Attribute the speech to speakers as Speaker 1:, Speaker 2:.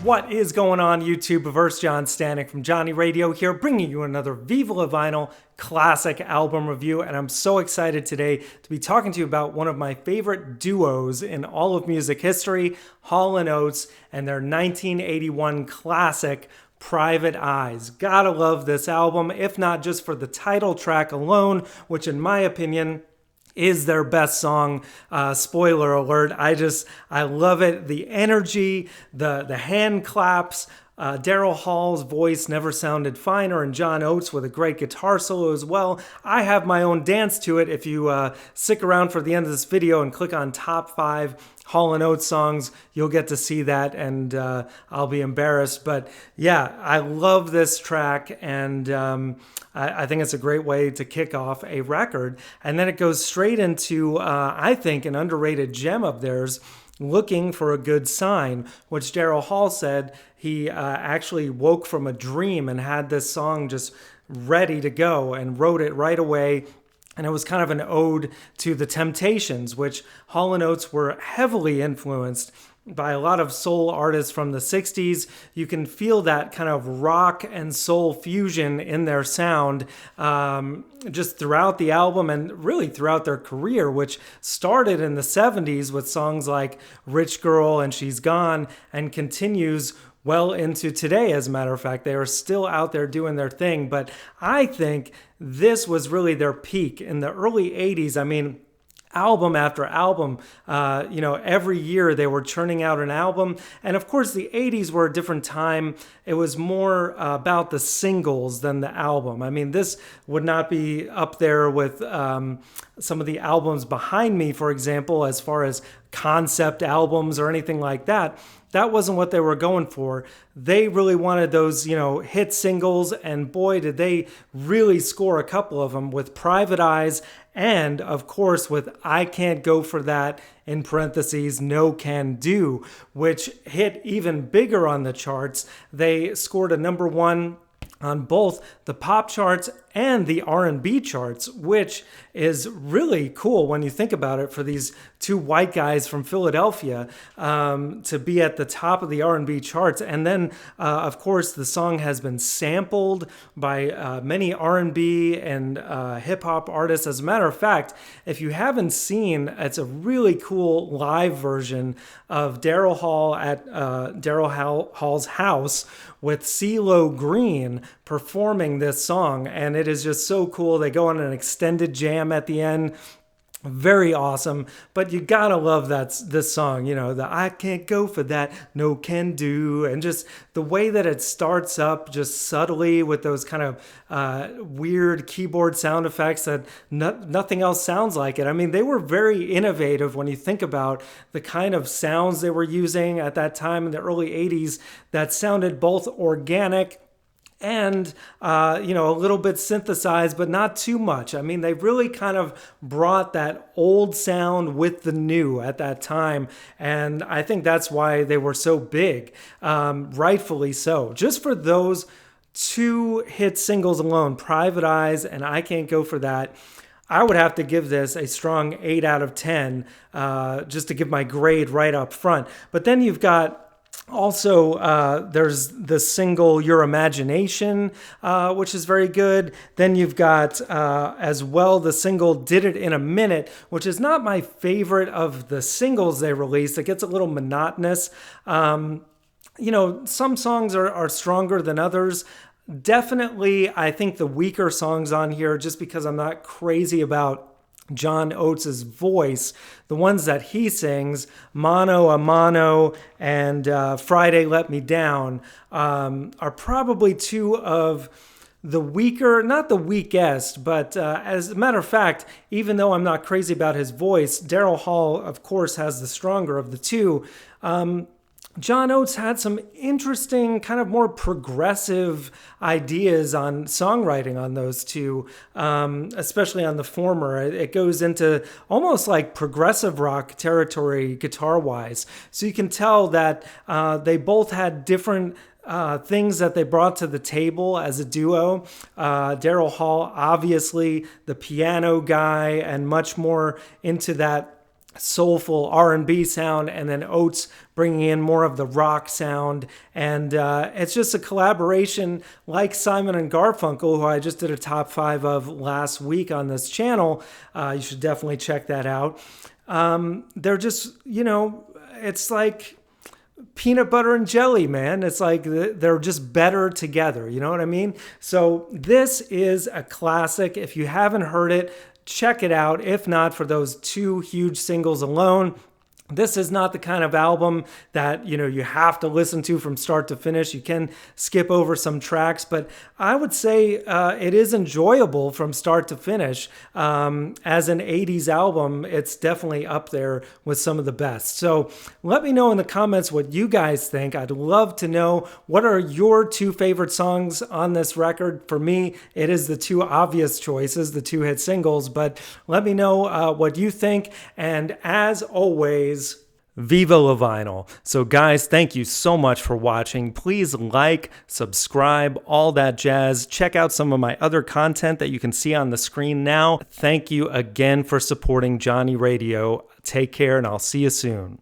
Speaker 1: What is going on, YouTube? Reverse John Stanek from Johnny Radio here, bringing you another Viva La Vinyl classic album review. And I'm so excited today to be talking to you about one of my favorite duos in all of music history, Hall & Oates, and their 1981 classic, Private Eyes. Gotta love this album, if not just for the title track alone, which in my opinion is their best song. Spoiler alert. I love it. The energy, the hand claps. Daryl Hall's voice never sounded finer, and John Oates with a great guitar solo as well. I have my own dance to it. If you stick around for the end of this video and click on top 5 Hall & Oates songs, you'll get to see that, and I'll be embarrassed. But yeah, I love this track, and I think it's a great way to kick off a record. And then it goes straight into, I think, an underrated gem of theirs, Looking for a Good Sign, which Daryl Hall said he actually woke from a dream and had this song just ready to go and wrote it right away. And it was kind of an ode to the Temptations, which Hall & Oates were heavily influenced by a lot of soul artists from the 60s. You can feel that kind of rock and soul fusion in their sound just throughout the album and really throughout their career, which started in the 70s with songs like Rich Girl and She's Gone and continues well into today. As a matter of fact, they are still out there doing their thing. But I think this was really their peak in the early 80s. I mean, album after album, every year they were churning out an album. And of course, the 80s were a different time. It was more about the singles than the album. I mean, this would not be up there with some of the albums behind me, for example, as far as concept albums or anything like that. That wasn't what they were going for. They really wanted those, hit singles, and boy, did they really score a couple of them with Private Eyes and, of course, with I Can't Go For That, in parentheses, No Can Do, which hit even bigger on the charts. They scored a #1 on both the pop charts and the R&B charts, which is really cool when you think about it for these two white guys from Philadelphia to be at the top of the R&B charts. And then, of course, the song has been sampled by many R&B and hip-hop artists. As a matter of fact, if you haven't seen, it's a really cool live version of Daryl Hall at Daryl Hall's house with Cee-lo Green performing this song, and it is just so cool. They go on an extended jam at the end. Very awesome. But you gotta love this song, the I Can't Go For That, No Can Do, and just the way that it starts up just subtly with those kind of weird keyboard sound effects that nothing else sounds like it. I mean, they were very innovative when you think about the kind of sounds they were using at that time in the early 80s that sounded both organic and, a little bit synthesized, but not too much. I mean, they really kind of brought that old sound with the new at that time. And I think that's why they were so big, rightfully so. Just for those two hit singles alone, Private Eyes and I Can't Go For That, I would have to give this a strong 8 out of 10, just to give my grade right up front. But then you've got also, there's the single Your Imagination, which is very good. Then you've got as well the single Did It In A Minute, which is not my favorite of the singles they released. It gets a little monotonous. Some songs are stronger than others. Definitely, I think the weaker songs on here, just because I'm not crazy about John Oates' voice, the ones that he sings, Mano a Mano and Friday Let Me Down, are probably two of the weaker, not the weakest, but as a matter of fact, even though I'm not crazy about his voice, Daryl Hall, of course, has the stronger of the two. John Oates had some interesting, kind of more progressive ideas on songwriting on those two, especially on the former. It goes into almost like progressive rock territory guitar-wise. So you can tell that they both had different things that they brought to the table as a duo. Daryl Hall, obviously the piano guy and much more into that soulful R&B sound, and then Oates bringing in more of the rock sound. And it's just a collaboration like Simon and Garfunkel, who I just did a top 5 of last week on this channel. You should definitely check that out. They're just, it's like peanut butter and jelly, man. It's like they're just better together. You know what I mean? So this is a classic. If you haven't heard it, check it out. If not, for those 2 huge singles alone, this is not the kind of album that, you have to listen to from start to finish. You can skip over some tracks, but I would say it is enjoyable from start to finish. As an 80s album, it's definitely up there with some of the best. So let me know in the comments what you guys think. I'd love to know, what are your 2 favorite songs on this record? For me, it is the 2 obvious choices, the 2 hit singles, but let me know what you think. And as always, Viva La Vinyl. So guys, thank you so much for watching. Please like, subscribe, all that jazz. Check out some of my other content that you can see on the screen now. Thank you again for supporting Johnny Radio. Take care, and I'll see you soon.